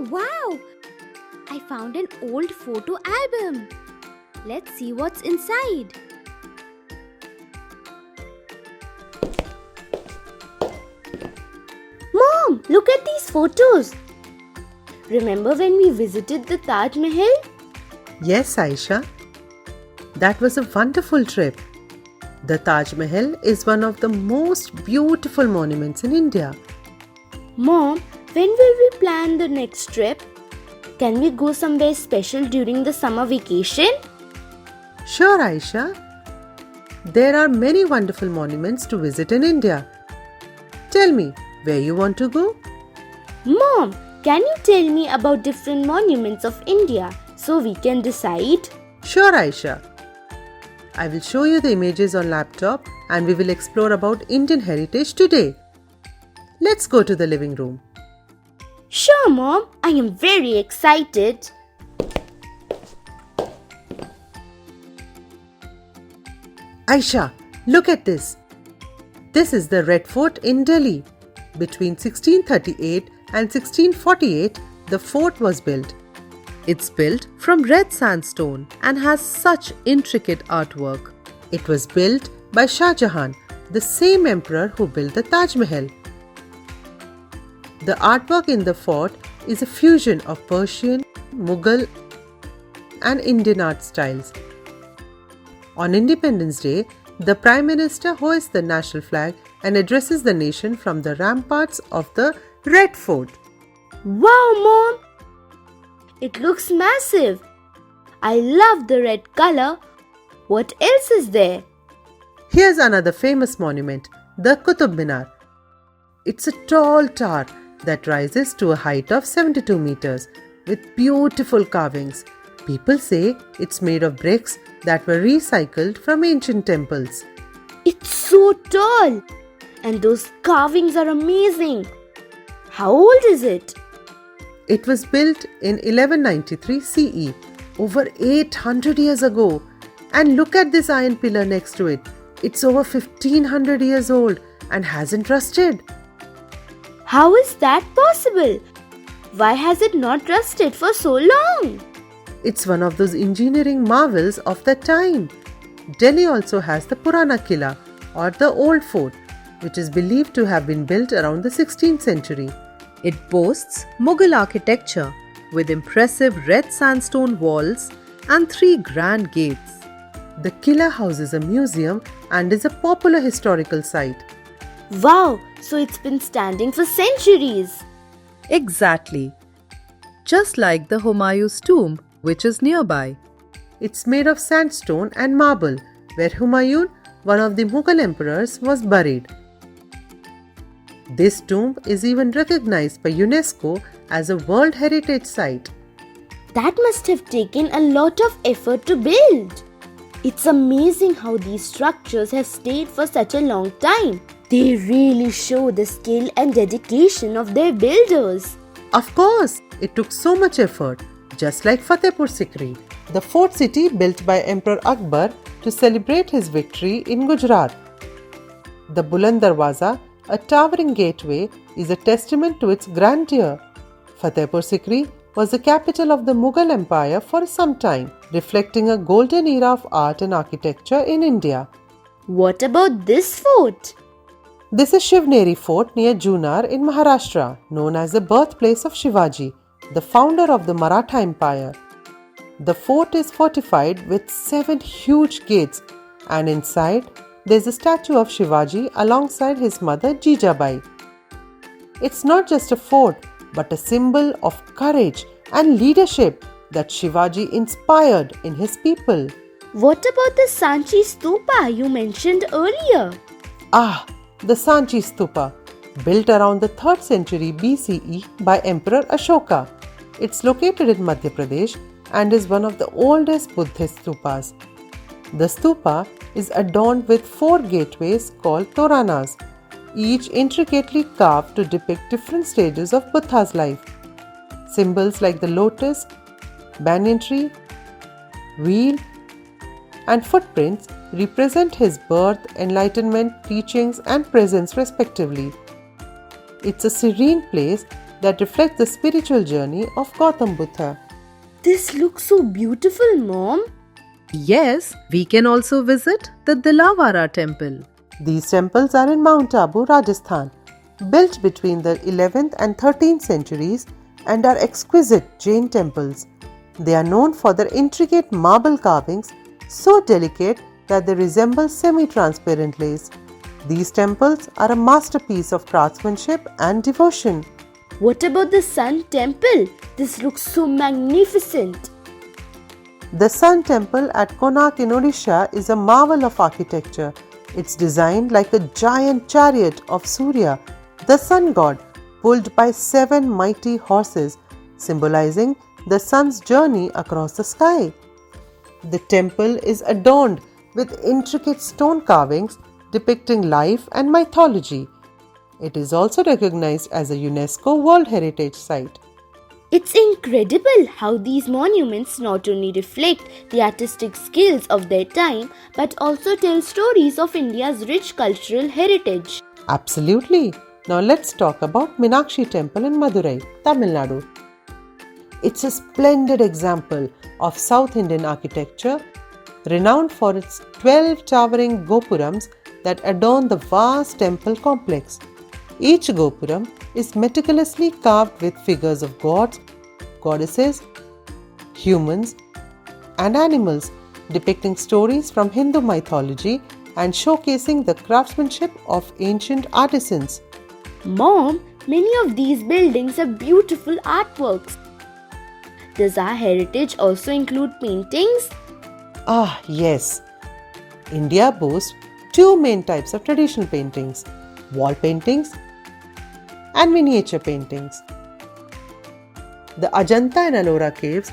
Oh wow! I found an old photo album. Let's see what's inside. Mom, look at these photos. Remember when we visited the Taj Mahal? Yes, Aisha. That was a wonderful trip. The Taj Mahal is one of the most beautiful monuments in India. Mom, when will we plan the next trip? Can we go somewhere special during the summer vacation? Sure, Aisha. There are many wonderful monuments to visit in India. Tell me, where you want to go? Mom, can you tell me about different monuments of India so we can decide? Sure, Aisha. I will show you the images on laptop and we will explore about Indian heritage today. Let's go to the living room. Sure, Mom. I am very excited. Aisha, look at this. This is the Red Fort in Delhi. Between 1638 and 1648, the fort was built. It's built from red sandstone and has such intricate artwork. It was built by Shah Jahan, the same emperor who built the Taj Mahal. The artwork in the fort is a fusion of Persian, Mughal, and Indian art styles. On Independence Day, the Prime Minister hoists the national flag and addresses the nation from the ramparts of the Red Fort. Wow, Mom! It looks massive. I love the red color. What else is there? Here's another famous monument, the Qutub Minar. It's a tall tower that rises to a height of 72 meters with beautiful carvings. People say it's made of bricks that were recycled from ancient temples. It's so tall and those carvings are amazing. How old is it? It was built in 1193 CE, over 800 years ago. And look at this iron pillar next to it. It's over 1500 years old and hasn't rusted. How is that possible? Why has it not rusted for so long? It's one of those engineering marvels of that time. Delhi also has the Purana Killa or the Old Fort, which is believed to have been built around the 16th century. It boasts Mughal architecture with impressive red sandstone walls and 3 grand gates. The Killa houses a museum and is a popular historical site. Wow, so it's been standing for centuries. Exactly. Just like the Humayun's tomb, which is nearby. It's made of sandstone and marble, where Humayun, one of the Mughal emperors, was buried. This tomb is even recognized by UNESCO as a World Heritage Site. That must have taken a lot of effort to build. It's amazing how these structures have stayed for such a long time. They really show the skill and dedication of their builders. Of course, it took so much effort, just like Fatehpur Sikri, the fort city built by Emperor Akbar to celebrate his victory in Gujarat. The Buland Darwaza, a towering gateway, is a testament to its grandeur. Fatehpur Sikri was the capital of the Mughal Empire for some time, reflecting a golden era of art and architecture in India. What about this fort? This is Shivneri Fort near Junar in Maharashtra, known as the birthplace of Shivaji, the founder of the Maratha Empire. The fort is fortified with 7 huge gates, and inside there is a statue of Shivaji alongside his mother Jijabai. It's not just a fort, but a symbol of courage and leadership that Shivaji inspired in his people. What about the Sanchi Stupa you mentioned earlier? The Sanchi Stupa, built around the 3rd century BCE by Emperor Ashoka. It's located in Madhya Pradesh and is one of the oldest Buddhist stupas. The stupa is adorned with 4 gateways called toranas, each intricately carved to depict different stages of Buddha's life. Symbols like the lotus, banyan tree, wheel, and footprints represent his birth, enlightenment, teachings, and presence respectively. It's a serene place that reflect the spiritual journey of Gautam Buddha. This looks so beautiful, Mom. Yes, we can also visit the Dilavara temple. These temples are in Mount Abu, Rajasthan, built between the 11th and 13th centuries and are exquisite Jain temples. They are known for their intricate marble carvings, so delicate that they resemble semi-transparent lace. These temples are a masterpiece of craftsmanship and devotion. What about the Sun Temple? This looks so magnificent. The Sun Temple at Konark in Odisha is a marvel of architecture. It's designed like a giant chariot of Surya, the sun god, pulled by 7 mighty horses, symbolizing the sun's journey across the sky. The temple is adorned with intricate stone carvings depicting life and mythology. It is also recognized as a UNESCO World Heritage Site. It's incredible how these monuments not only reflect the artistic skills of their time but also tell stories of India's rich cultural heritage. Absolutely. Now let's talk about Meenakshi Temple in Madurai, Tamil Nadu. It's a splendid example of South Indian architecture, renowned for its 12 towering gopurams that adorn the vast temple complex. Each gopuram is meticulously carved with figures of gods, goddesses, humans, and animals, depicting stories from Hindu mythology and showcasing the craftsmanship of ancient artisans. Mom, many of these buildings are beautiful artworks. Does our heritage also include paintings? Ah, yes. India boasts 2 main types of traditional paintings: wall paintings and miniature paintings. The Ajanta and Ellora caves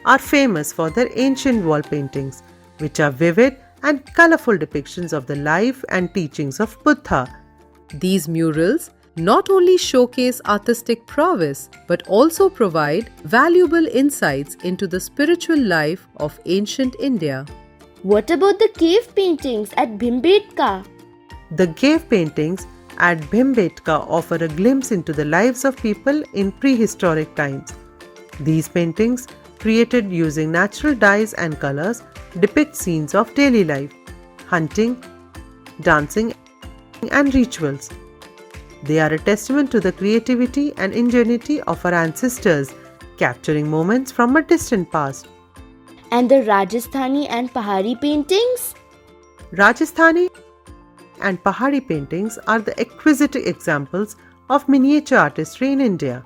are famous for their ancient wall paintings, which are vivid and colorful depictions of the life and teachings of Buddha. These murals not only showcase artistic prowess but also provide valuable insights into the spiritual life of ancient India. What about the cave paintings at Bhimbetka? The cave paintings at Bhimbetka offer a glimpse into the lives of people in prehistoric times. These paintings, created using natural dyes and colors, depict scenes of daily life, hunting, dancing, and rituals. They are a testament to the creativity and ingenuity of our ancestors, capturing moments from a distant past. And the Rajasthani and Pahari paintings? Rajasthani and Pahari paintings are the exquisite examples of miniature artistry in India.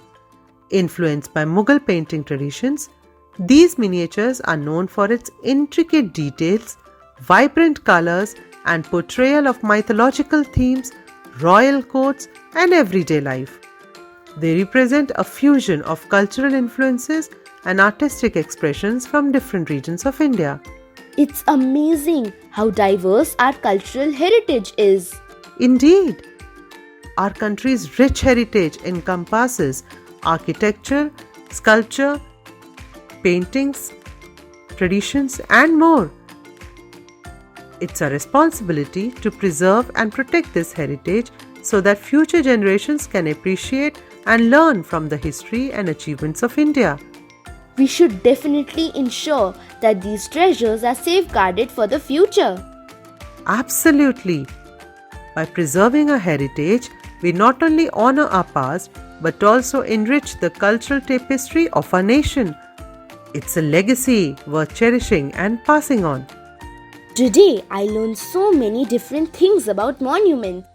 Influenced by Mughal painting traditions, these miniatures are known for its intricate details, vibrant colors, and portrayal of mythological themes, royal courts, and everyday life. They represent a fusion of cultural influences and artistic expressions from different regions of India. It's amazing how diverse our cultural heritage is. Indeed, our country's rich heritage encompasses architecture, sculpture, paintings, traditions, and more. It's our responsibility to preserve and protect this heritage so that future generations can appreciate and learn from the history and achievements of India. We should definitely ensure that these treasures are safeguarded for the future. Absolutely. By preserving our heritage, we not only honor our past but also enrich the cultural tapestry of our nation. It's a legacy worth cherishing and passing on. Today, I learned so many different things about monuments.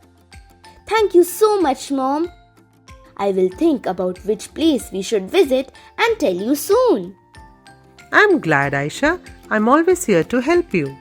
Thank you so much, Mom. I will think about which place we should visit and tell you soon. I'm glad, Aisha. I'm always here to help you.